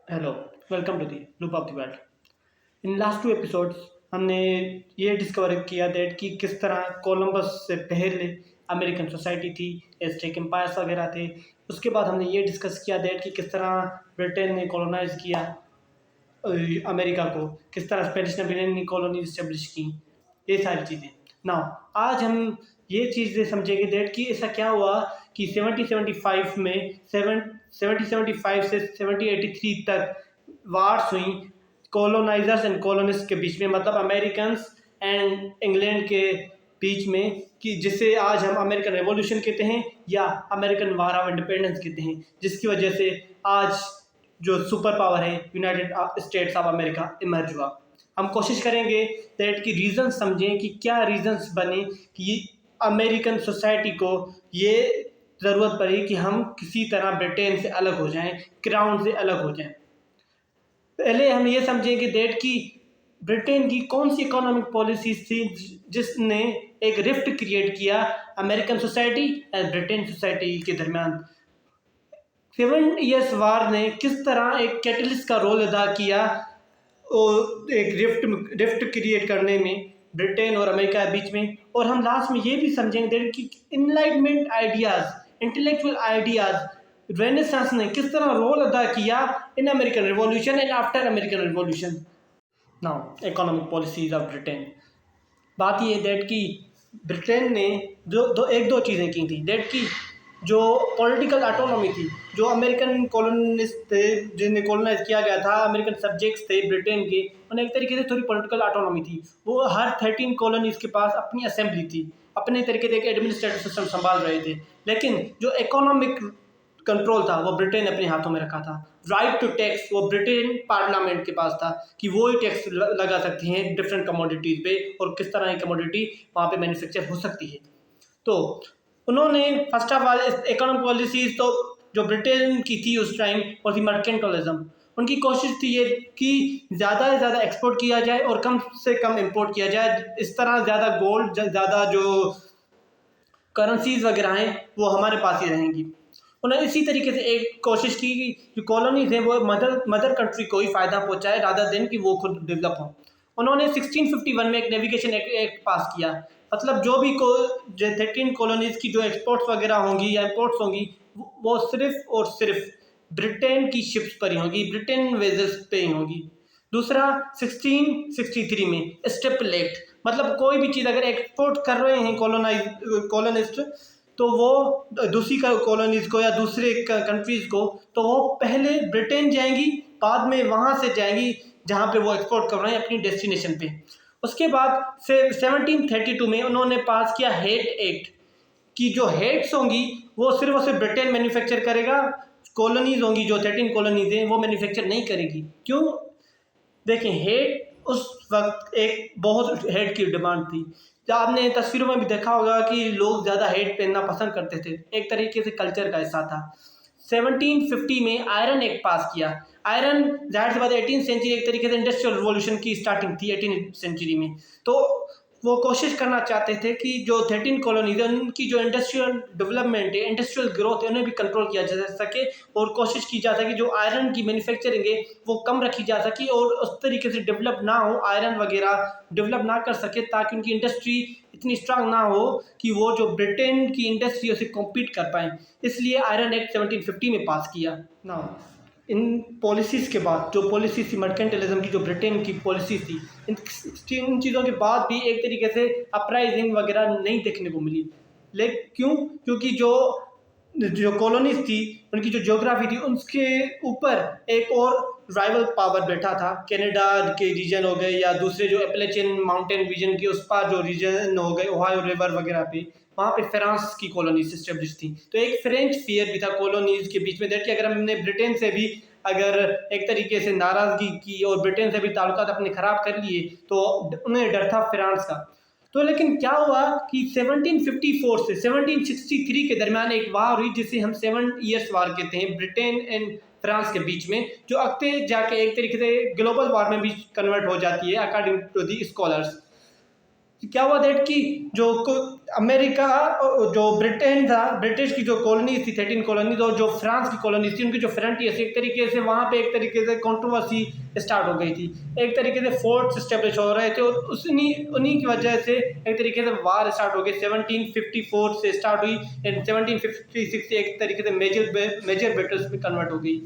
Hello, welcome to the loop of the world. In last two episodes हमने ये discover किया that कि किस तरह कोलंबस से पहले अमेरिकन सोसाइटी थी, एज़टेक एम्पायर्स वगैरह थे। उसके बाद हमने ये डिस्कस किया दैट कि किस तरह ब्रिटेन ने कॉलोनाइज किया अमेरिका को, किस तरह स्पेनिश ने कॉलोनी इस्टेब्लिश की, ये सारी चीज़ें। नाउ आज हम ये चीज़ें समझेंगे दैट कि ऐसा क्या हुआ कि 1775 में 1775 से 1783 तक वार्स हुई कॉलोनाइजर्स एंड कॉलोनिस्ट के बीच में, मतलब अमेरिकन एंड इंग्लैंड के बीच में, कि जिसे आज हम अमेरिकन रेवोल्यूशन कहते हैं या अमेरिकन वार ऑफ इंडिपेंडेंस कहते हैं, जिसकी वजह से आज जो सुपर पावर है United states of America emerge हुआ। हम कोशिश करेंगे दैट की रीज़न समझें कि क्या रीजंस बने कि अमेरिकन सोसाइटी को ये ज़रूरत पड़ी कि हम किसी तरह ब्रिटेन से अलग हो जाएं, क्राउन से अलग हो जाएं। पहले हम ये समझेंगे दैट कि ब्रिटेन की कौन सी इकोनॉमिक पॉलिसीज थी जिसने एक रिफ्ट क्रिएट किया American society and Britain society के दरमियान। 7 ईयर्स वार ने किस तरह एक कैटलिस्ट का रोल अदा किया और एक रिफ्ट क्रिएट करने में ब्रिटेन और अमेरिका के बीच में। और हम लास्ट में ये भी समझेंगे कि enlightenment ideas, intellectual ideas, renaissance ने किस तरह रोल अदा किया in American revolution and after American revolution. Now economic policies of Britain. बात ये दैट कि ब्रिटेन ने जो दो चीज़ें की थी दैट कि जो पॉलिटिकल ऑटोनॉमी थी, जो अमेरिकन कॉलोनिस्ट थे जिन्हें कॉलोनाइज किया गया था, अमेरिकन सब्जेक्ट्स थे ब्रिटेन के, उन्हें एक तरीके से थोड़ी पॉलिटिकल ऑटोनॉमी थी। वो हर 13 कॉलोनीज के पास अपनी असेंबली थी, अपने तरीके से एक एडमिनिस्ट्रेटिव सिस्टम संभाल रहे थे। लेकिन जो इकोनॉमिक कंट्रोल था वो ब्रिटेन अपने हाथों में रखा था। राइट टू टैक्स वो ब्रिटेन पार्लियामेंट के पास था कि वो ही टैक्स लगा सकती हैं डिफरेंट कमोडिटीज़ पे, और किस तरह की कमोडिटी वहाँ पे मैन्युफैक्चर हो सकती है। तो उन्होंने first of all economic policies तो जो ब्रिटेन की थी उस टाइम वो थी मर्केंटलिज्म। उनकी कोशिश थी ये कि ज़्यादा से ज़्यादा एक्सपोर्ट किया जाए और कम से कम इंपोर्ट किया जाए। इस तरह ज़्यादा गोल्ड, ज़्यादा जो करेंसीज वगैरह हैं वो हमारे पास ही रहेंगी। उन्होंने इसी तरीके से एक कोशिश की कि जो कॉलोनीज हैं वो मदर कंट्री को ही फ़ायदा पहुंचाए रादर देन कि वो खुद डेवलप हो। उन्होंने 1651 में एक नेविगेशन एक्ट पास किया। मतलब जो भी जो 13 कॉलोनीज की जो एक्सपोर्ट्स वगैरह होंगी या इम्पोर्ट्स होंगी वो सिर्फ और सिर्फ ब्रिटेन की शिप्स पर ही होंगी, ब्रिटेन वेजल्स पे ही होंगी। दूसरा 1663 में स्टेपलेट, मतलब कोई भी चीज़ अगर एक्सपोर्ट कर रहे हैं कॉलोनिस्ट तो वो दूसरी कॉलोनीज को या दूसरे कंट्रीज़ को, तो वो पहले ब्रिटेन जाएंगी, बाद में वहाँ से जाएंगी जहाँ पे वो एक्सपोर्ट कर रहे हैं अपनी डेस्टिनेशन पे। उसके बाद से 1732 में उन्होंने पास किया हेट एक्ट कि जो हेड्स होंगी वो सिर्फ और सिर्फ ब्रिटेन मैन्युफैक्चर करेगा, कॉलोनीज होंगी जो 13 कॉलोनीज हैं वो मैन्युफैक्चर नहीं करेगी। क्यों? देखें, हेड उस वक्त एक बहुत हेड की डिमांड थी। जब आपने तस्वीरों में भी देखा होगा कि लोग ज़्यादा हेड पहनना पसंद करते थे, एक तरीके से कल्चर का हिस्सा था। 1750 में आयरन एक्ट पास किया। आयरन जाहिर सी बात 18th सेंचुरी एक तरीके से इंडस्ट्रियल रिवॉल्यूशन की स्टार्टिंग थी 18th सेंचुरी में। तो वो कोशिश करना चाहते थे कि जो 13 कॉलोनीज है उनकी जो इंडस्ट्रियल डेवलपमेंट है, इंडस्ट्रियल ग्रोथ है, उन्हें भी कंट्रोल किया जा सके और कोशिश की जा सके जो आयरन की मैन्युफैक्चरिंग है वो कम रखी जा सके और उस तरीके से डेवलप ना हो, आयरन वगैरह डेवलप ना कर सके, ताकि उनकी इंडस्ट्री इतनी स्ट्रांग ना हो कि वो जो ब्रिटेन की इंडस्ट्री उसे कॉम्पीट कर पाएँ। इसलिए आयरन एक्ट 1750 में पास किया ना। इन पॉलिसीज़ के बाद जो पॉलिसी थी मर्केंटलिज्म की, जो ब्रिटेन की पॉलिसी थी, इन चीज़ों के बाद भी एक तरीके से अपराइजिंग वगैरह नहीं देखने को मिली। लेकिन क्यों? क्योंकि जो जो कॉलोनीज थी उनकी जो ज्योग्राफी थी उसके ऊपर एक और राइवल पावर बैठा था। कनाडा के रीजन हो गए या दूसरे जो एपलेचियन माउंटेन रीजन के उस पार जो रीजन हो गए, ओहायो रिवर वगैरह पे, वहाँ पे फ्रांस की कॉलोनीज इस्टेब्लिश थी। तो एक फ्रेंच फियर भी था कॉलोनीज के बीच में दैट कि अगर हमने ब्रिटेन से भी अगर एक तरीके से नाराज़गी की और ब्रिटेन से भी ताल्लुकात अपने ख़राब कर लिए तो उन्हें डर था फ्रांस का। तो लेकिन क्या हुआ कि 1754 से 1763 के दरमियान एक वार हुई जिसे हम 7 ईयर्स वार कहते हैं ब्रिटेन एंड फ्रांस के बीच में, जो अगते जाके एक तरीके से ग्लोबल वार में भी कन्वर्ट हो जाती है अकॉर्डिंग टू दी स्कॉलर्स। क्या हुआ दैट कि जो अमेरिका, जो ब्रिटेन था, ब्रिटिश की जो कॉलोनीज थी 13 कॉलोनीज, और जो फ्रांस की कॉलोनीज थी उनकी जो फ्रंटियर्स, एक तरीके से वहाँ पे एक तरीके से कंट्रोवर्सी स्टार्ट हो गई थी। एक तरीके से फोर्ट्स स्टेब्लिश हो रहे थे और उन्हीं उन्हीं की वजह से एक तरीके से वार स्टार्ट हो गई। 1754 से स्टार्ट हुई एंड 1756 से एक तरीके से मेजर बैटल्स में कन्वर्ट हो गई।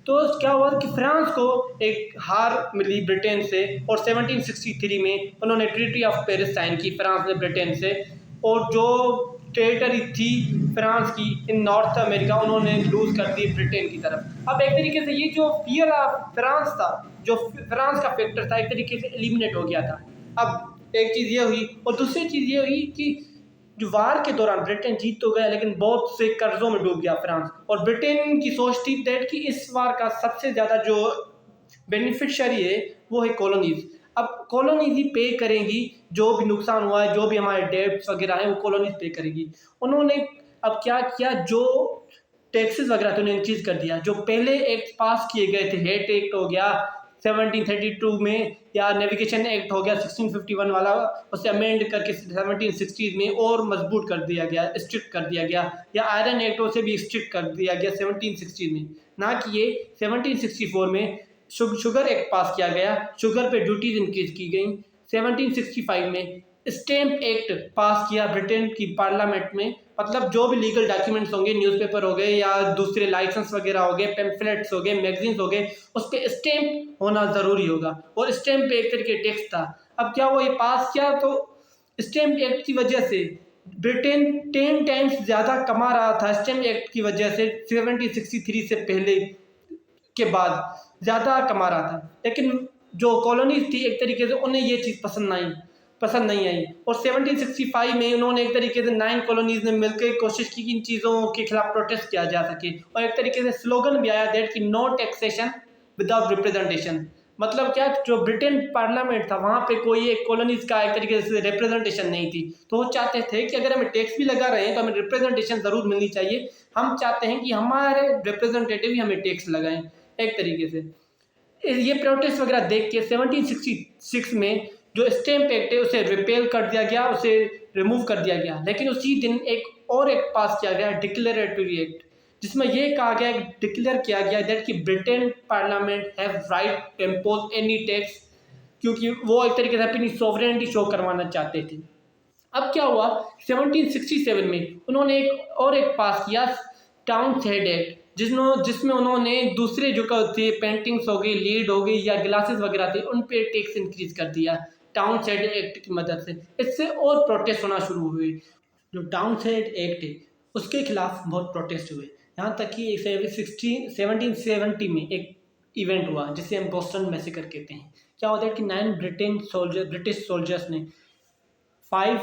तो क्या हुआ कि फ्रांस को एक हार मिली ब्रिटेन से, और 1763 में उन्होंने ट्रीटी ऑफ पेरिस साइन की फ्रांस ने ब्रिटेन से, और जो टेरिटरी थी फ्रांस की इन नॉर्थ अमेरिका उन्होंने लूज कर दी ब्रिटेन की तरफ। अब एक तरीके से ये जो फियर ऑफ फ्रांस था, जो फ्रांस का फैक्टर था, एक तरीके से एलिमिनेट हो गया था। अब एक चीज़ ये हुई, और दूसरी चीज़ ये हुई कि जो वार के दौरान ब्रिटेन जीत तो गया लेकिन बहुत से कर्जों में डूब गया फ्रांस, और ब्रिटेन की सोच थी दैट कि इस वार का सबसे ज़्यादा जो बेनिफिशियरी है वो है कॉलोनीज। अब कॉलोनीज ही पे करेंगी जो भी नुकसान हुआ है, जो भी हमारे डेब्ट्स वगैरह हैं वो कॉलोनीज पे करेगी। उन्होंने अब क्या किया, जो टैक्सेस वगैरह थे उन्हें इंक्रीज कर दिया। जो पहले एक्ट पास किए गए थे, हेट एक्ट हो गया 1732 में, या नेविगेशन एक्ट हो गया 1651 वाला, उसे अमेंड करके 1760 में और मजबूत कर दिया गया, स्ट्रिक्ट कर दिया गया, या आयरन एक्ट उसे भी स्ट्रिक्ट कर दिया गया 1760 में। ना कि ये 1764 में शुगर एक्ट पास किया गया, शुगर पे ड्यूटीज इंक्रीज की गई। 1765 में स्टैम्प एक्ट पास किया ब्रिटेन की पार्लियामेंट में, मतलब जो भी लीगल डॉक्यूमेंट्स होंगे, न्यूज़पेपर हो गए या दूसरे लाइसेंस वगैरह हो गए, पैम्फलेट्स हो गए, मैगजीन्स हो गए, उस पर स्टैम्प होना ज़रूरी होगा, और स्टैम्प पे एक तरीके टैक्स था। अब क्या वो ये पास किया, तो स्टैम्प एक्ट की वजह से ब्रिटेन 10 टाइम्स ज़्यादा कमा रहा था स्टैम्प एक्ट की वजह से, 1763 से पहले के बाद ज़्यादा कमा रहा था। लेकिन जो कॉलोनीज थी एक तरीके से उन्हें ये चीज़ पसंद नहीं आई, और 1765 में उन्होंने एक तरीके से 9 कॉलोनीज ने मिलकर कोशिश की कि इन चीज़ों के खिलाफ प्रोटेस्ट किया जा सके, और एक तरीके से स्लोगन भी आया दैट कि नो टैक्सेशन विदाउट रिप्रेजेंटेशन। मतलब क्या, जो ब्रिटेन पार्लियामेंट था वहाँ पे कोई एक कॉलोनीज का एक तरीके से रिप्रेजेंटेशन नहीं थी, तो वो चाहते थे कि अगर हमें टैक्स भी लगा रहे हैं तो हमें रिप्रेजेंटेशन ज़रूर मिलनी चाहिए। हम चाहते हैं कि हमारे रिप्रेजेंटेटिव ही हमें टैक्स लगाएं एक तरीके से। ये प्रोटेस्ट वगैरह देख के 1766 में जो स्टैम्प एक्ट है उसे रिपेल कर दिया गया, उसे रिमूव कर दिया गया। लेकिन उसी दिन एक और एक्ट पास किया गया, डिक्लेरेटरी एक्ट, जिसमें यह कहा गया, डिक्लेयर किया गया दैट कि Britain parliament have right to impose any tax, क्योंकि वो एक तरीके से अपनी सॉवरेनिटी शो करवाना चाहते थे। अब क्या हुआ, 1767 में उन्होंने एक पास किया, टाउनशेंड एक्ट, जिसमें उन्होंने दूसरे जो थे पेंटिंग्स हो गई, लीड हो गई या ग्लासेस वगैरह थे, उन पे टैक्स इंक्रीज कर दिया टाउनशेंड एक्ट की मदद से। इससे और प्रोटेस्ट होना शुरू हुए। जो टाउनशेंड एक्ट है उसके खिलाफ बहुत प्रोटेस्ट हुए, यहाँ तक कि 1770 में एक इवेंट हुआ जिसे हम बोस्टन मैसेकर कहते हैं। क्या होता है कि 9 ब्रिटिश सोल्जर्स ने 5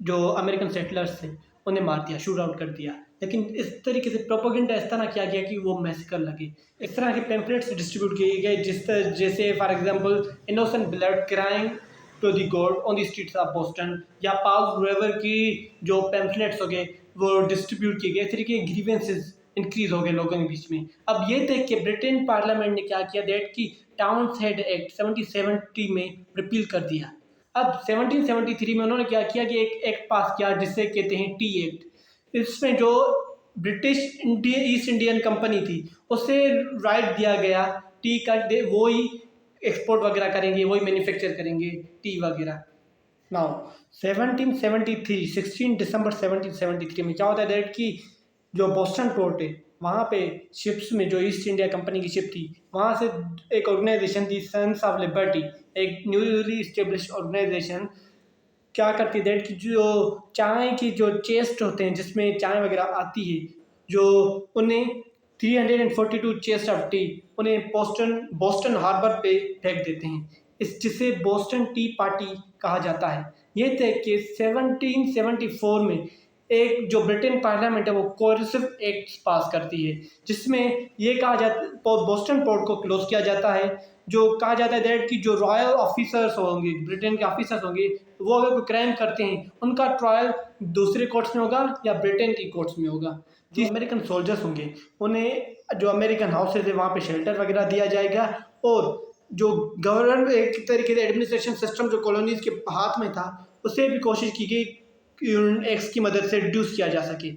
जो अमेरिकन सेटलर्स थे उन्हें मार दिया, शूट आउट कर दिया। लेकिन इस तरीके से प्रोपेगेंडा इस तरह किया गया कि वो मैसेकर लगे। इस तरह के पैम्पलेट्स डिस्ट्रीब्यूट किए गए जैसे for example innocent blood crying to the god on the streets of Boston, या पाउल रिवर की जो पैम्पलेट्स हो गए वो डिस्ट्रीब्यूट किए गए। इस तरीके के ग्रीवेंसेस इंक्रीज हो गए लोगों के बीच में। अब ये देख के ब्रिटेन पार्लियामेंट ने क्या किया दैट कि टाउनशेंड एक्ट 1770 में रिपील कर दिया। अब 1773 में उन्होंने क्या किया कि एक एक्ट पास किया जिसे कहते हैं टी एक्ट। इसमें जो ब्रिटिश ईस्ट इंडियन कंपनी थी उसे राइट दिया गया टी का, वो ही एक्सपोर्ट वगैरह करेंगे, वही मैन्युफैक्चर करेंगे टी वगैरह। नाउ 16 दिसंबर 1773 में क्या होता है दैट कि जो बोस्टन पोर्ट है वहाँ पे शिप्स में जो ईस्ट इंडिया कंपनी की शिप थी, वहाँ से एक ऑर्गेनाइजेशन थी सन्स ऑफ लिबर्टी, एक न्यूली इस्टेब्लिश ऑर्गेनाइजेशन क्या करती है कि जो चाय की जो चेस्ट होते हैं जिसमें चाय वगैरह आती है, जो उन्हें 342 चेस्ट ऑफ टी उन्हें बोस्टन हार्बर पे फेंक देते हैं, जिसे बोस्टन टी पार्टी कहा जाता है। ये थे कि 1774 में एक जो ब्रिटेन पार्लियामेंट है वो कोर्सिव एक्ट पास करती है, जिसमें ये कहा जाता बोस्टन पोर्ट को क्लोज किया जाता है। जो कहा जाता है दैट कि जो रॉयल ऑफिसर्स होंगे, ब्रिटेन के ऑफिसर्स होंगे, वो अगर कोई क्राइम करते हैं उनका ट्रायल दूसरे कोर्ट्स में होगा या ब्रिटेन की कोर्ट्स में होगा। जो अमेरिकन सोल्जर्स होंगे उन्हें जो अमेरिकन हाउसेज है वहाँ पे शेल्टर वगैरह दिया जाएगा, और जो गवर्नमेंट एक तरीके से एडमिनिस्ट्रेशन सिस्टम जो कॉलोनीज के हाथ में था उसे भी कोशिश की गई कि उन एक्स की मदद से रिड्यूस किया जा सके।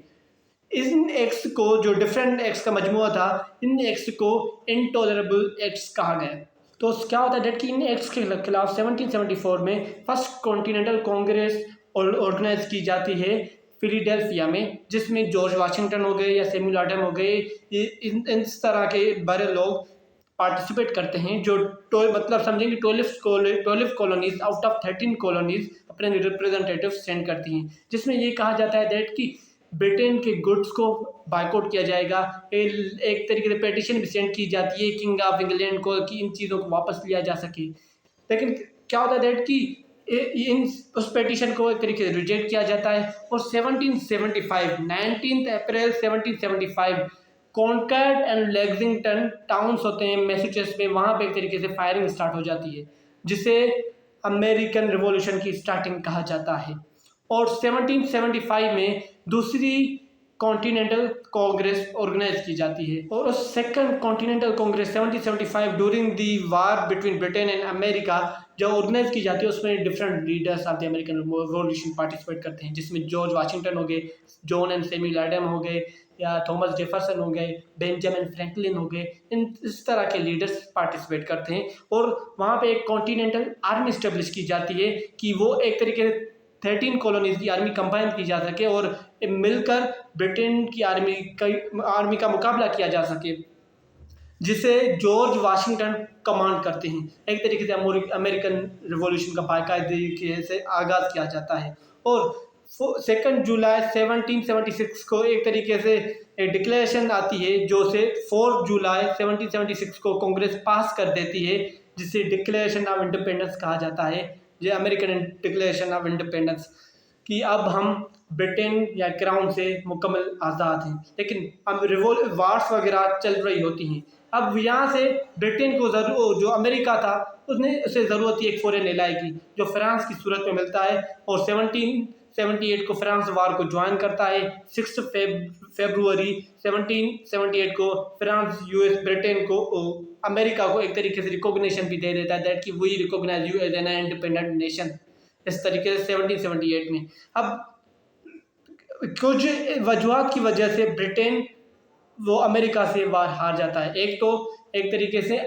इन एक्स को, जो डिफरेंट एक्स का मजमूआ था, इन एक्स को इनटॉलरेबल एक्स कहा गया। तो क्या होता है कि इन एक्स के खिलाफ 1774 में फर्स्ट कॉन्टिनेंटल कांग्रेस ऑर्गेनाइज की जाती है फिलाडेल्फिया में, जिसमें जॉर्ज वाशिंगटन हो गए या सैमुअल एडम हो गए, इस तरह के बड़े लोग पार्टिसिपेट करते हैं, जो मतलब समझेंगे 12 कॉलोनीज आउट ऑफ 13 कॉलोनीज अपने रिप्रेजेंटेटिव सेंड करती हैं, जिसमें ये कहा जाता है दैट कि ब्रिटेन के गुड्स को बायकॉट किया जाएगा। एक तरीके से पेटिशन भी सेंड की जाती है किंग ऑफ इंग्लैंड को कि इन चीज़ों को वापस लिया जा सके। लेकिन क्या होता है दैट कि इन उस पेटिशन को एक तरीके से रिजेक्ट किया जाता है, और 19 अप्रैल 1775 कॉन्कॉर्ड एंड लेक्सिंगटन टाउन्स होते हैं मैसेचुसेट्स में, वहाँ पे एक तरीके से फायरिंग स्टार्ट हो जाती है, जिसे अमेरिकन रिवॉल्यूशन की स्टार्टिंग कहा जाता है। और 1775 में दूसरी कॉन्टिनेंटल कांग्रेस ऑर्गेनाइज की जाती है, और उस second continental Congress 1775 during the war between Britain and America जो ऑर्गेनाइज की जाती है, उसमें different leaders of the American revolution participate करते हैं, जिसमें जॉर्ज वाशिंगटन हो गए, जॉन एंड सैमुअल एडम हो गए, या थॉमस जेफरसन हो गए, बेंजामिन फ्रैंकलिन हो गए, इस तरह के लीडर्स पार्टिसिपेट करते हैं। और वहाँ पे एक कॉन्टिनेंटल आर्मी स्टेब्लिश की जाती है कि वो एक तरीके से 13 कॉलोनीज की आर्मी कंबाइन की जा सके और मिलकर ब्रिटेन की आर्मी का मुकाबला किया जा सके, जिसे जॉर्ज वाशिंगटन कमांड करते हैं। एक तरीके से अमेरिकन रिवॉल्यूशन का बाकायदे से आगाज़ किया जाता है। और 2 जुलाई 1776 को एक तरीके से डिक्लेरेशन आती है, जो से 4 जुलाई 1776 को कांग्रेस पास कर देती है, जिसे डिक्लेरेशन ऑफ इंडिपेंडेंस कहा जाता है, जो अमेरिकन डिक्लेरेशन ऑफ इंडिपेंडेंस, कि अब हम ब्रिटेन या क्राउन से मुकम्मल आज़ाद हैं। लेकिन अब वार्स वगैरह चल रही होती हैं। अब यहाँ से ब्रिटेन को जो अमेरिका था उसे ज़रूरत थी एक फॉरेन एलाई की, जो फ्रांस की सूरत में मिलता है, और 1778 को फ्रांस वार को ज्वाइन करता है। 6 फरवरी 1778 को फ्रांस यूएस ब्रिटेन को अमेरिका को एक तरीके से रिकॉग्निशन भी दे देता है दैट कि we recognise you as an independent nation, इस तरीके से 1778 में। अब कुछ वजूहत की वजह से ब्रिटेन वो अमेरिका से वार हार जाता है। एक तो एक तरीके से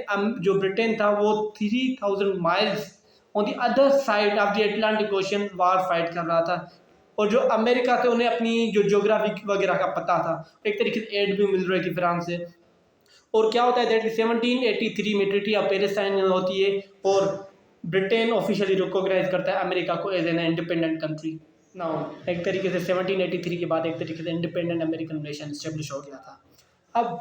जो ब्रिटेन था वो 3000 miles on the other side of the Atlantic ocean war fight कर रहा था, और जो अमेरिका थे उन्हें अपनी जो ज्योग्राफी वगैरह का पता था, एक तरीके से एड भी मिल रही थी फ्रांस से। और क्या होता है दैट 1783 में ट्रीटी ऑफ पेरिस साइन होती है, और ब्रिटेन ऑफिशियली रिकॉग्नाइज करता है अमेरिका को as an independent country. Now एक तरीके से 1783 के बाद एक तरीके से इंडिपेंडेंट अमेरिकन नेशन एस्टेब्लिश हो गया था। अब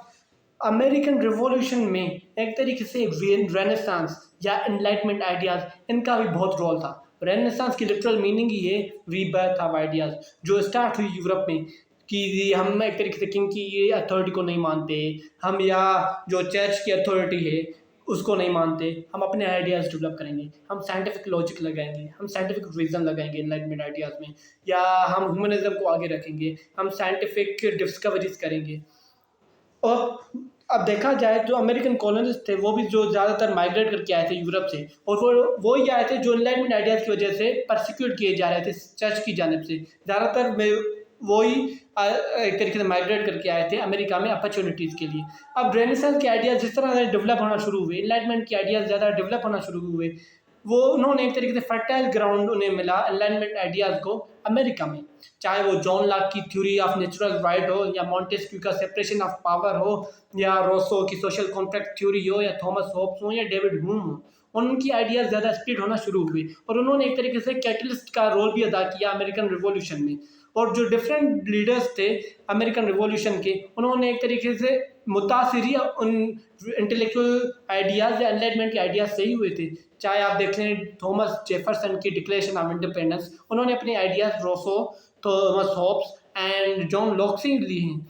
अमेरिकन रिवॉल्यूशन में एक तरीके से रेनेसांस या एनलाइटमेंट आइडियाज़, इनका भी बहुत रोल था। रेनेसांस की लिटरल मीनिंग ही है रीबर्थ ऑफ आइडियाज़, जो स्टार्ट हुई यूरोप में, कि हम एक तरीके से किंग की ये अथॉरिटी को नहीं मानते, हम या जो चर्च की अथॉरिटी है उसको नहीं मानते, हम अपने आइडियाज़ डेवलप करेंगे, हम साइंटिफिक लॉजिक लगाएंगे, हम साइंटिफिक रीज़न लगाएंगे एनलाइटमेंट आइडियाज़ में, या हम ह्यूमनिज्म को आगे रखेंगे, हम साइंटिफिक डिस्कवरीज करेंगे। और अब देखा जाए जो अमेरिकन कॉलोनिस्ट थे वो भी जो ज़्यादातर माइग्रेट करके आए थे यूरोप से, और वो ही आए थे जो एनलाइटमेंट आइडियाज़ की वजह से परसिक्यूट किए जा रहे थे चर्च की जानिब से। ज़्यादातर वही एक तरीके से माइग्रेट करके आए थे अमेरिका में अपॉर्चुनिटीज़ के लिए। अब रेनेसांस के आइडियाज़ जिस तरह से डेवलप होना शुरू हुए, एनलाइटमेंट के आइडियाज़ ज़्यादा डेवलप होना शुरू हुए, वो उन्होंने एक तरीके से फर्टाइल ग्राउंड उन्हें मिला एनलाइटमेंट आइडियाज़ को अमेरिका में। चाहे वो जॉन लॉक की थ्योरी ऑफ नेचुरल राइट हो, या मॉन्टेस्क्यू का सेपरेशन ऑफ पावर हो, या रोसो की सोशल कॉन्ट्रैक्ट थ्योरी हो, या थॉमस होब्स हो, या डेविड ह्यूम हो, उनकी आइडियाज़ ज़्यादा स्प्रेड होना शुरू हुए, और उन्होंने एक तरीके से कैटलिस्ट का रोल भी अदा किया अमेरिकन रिवॉल्यूशन में। और जो डिफरेंट लीडर्स थे अमेरिकन रिवॉल्यूशन के, उन्होंने एक तरीके से मुतासिर उन इंटेलेक्चुअल आइडियाज़ या एनलाइटमेंट के आइडियाज़ से ही हुए थे। चाहे आप देख लें थॉमस जेफरसन की डिक्लेरेशन ऑफ इंडिपेंडेंस, उन्होंने अपने ideas Rousseau, Thomas Hobbes and John Locke से लिए हैं।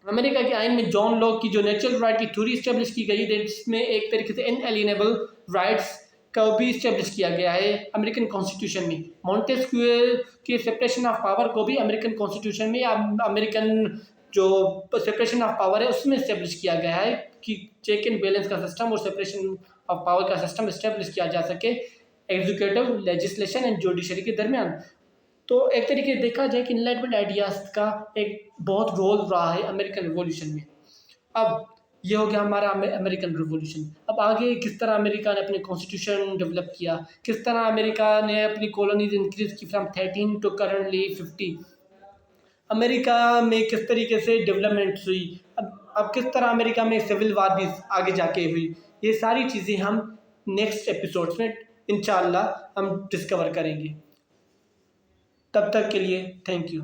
अमेरिका के आइन में जॉन लॉक की जो नेचुरल राइट की थ्योरी इस्टेब्लिश की गई है, जिसमें एक तरीके से इनएलिएनेबल राइट्स का भी इस्टेब्लिश किया गया है अमेरिकन कॉन्स्टिट्यूशन में। मॉन्टेस्क्यू के सेपरेशन ऑफ पावर को भी अमेरिकन कॉन्स्टिट्यूशन में, या अमेरिकन जो सेपरेशन ऑफ पावर है उसमें इस्टेब्लिश किया गया है कि चेक एंड बैलेंस का सिस्टम और सेपरेशन ऑफ पावर का सिस्टम इस्टेब्लिश किया जा सके एग्जीक्यूटिव, लेजिस्लेशन एंड जुडिशरी के दरमियान। तो एक तरीके से देखा जाए कि इनलाइटमेंट आइडियाज़ का एक बहुत रोल रहा है अमेरिकन रिवॉल्यूशन में। अब ये हो गया हमारा अमेरिकन रिवॉल्यूशन। अब आगे किस तरह अमेरिका ने अपने कॉन्स्टिट्यूशन डेवलप किया, किस तरह अमेरिका ने अपनी कॉलोनीज इंक्रीज की फ्रॉम 13 टू करंटली 50, अमेरिका में किस तरीके से डेवलपमेंट हुई, अब किस तरह अमेरिका में सिविल वार भी आगे जाके हुई, ये सारी चीज़ें हम नेक्स्ट एपिसोड्स में इंशाल्लाह हम डिस्कवर करेंगे। तब तक के लिए थैंक यू।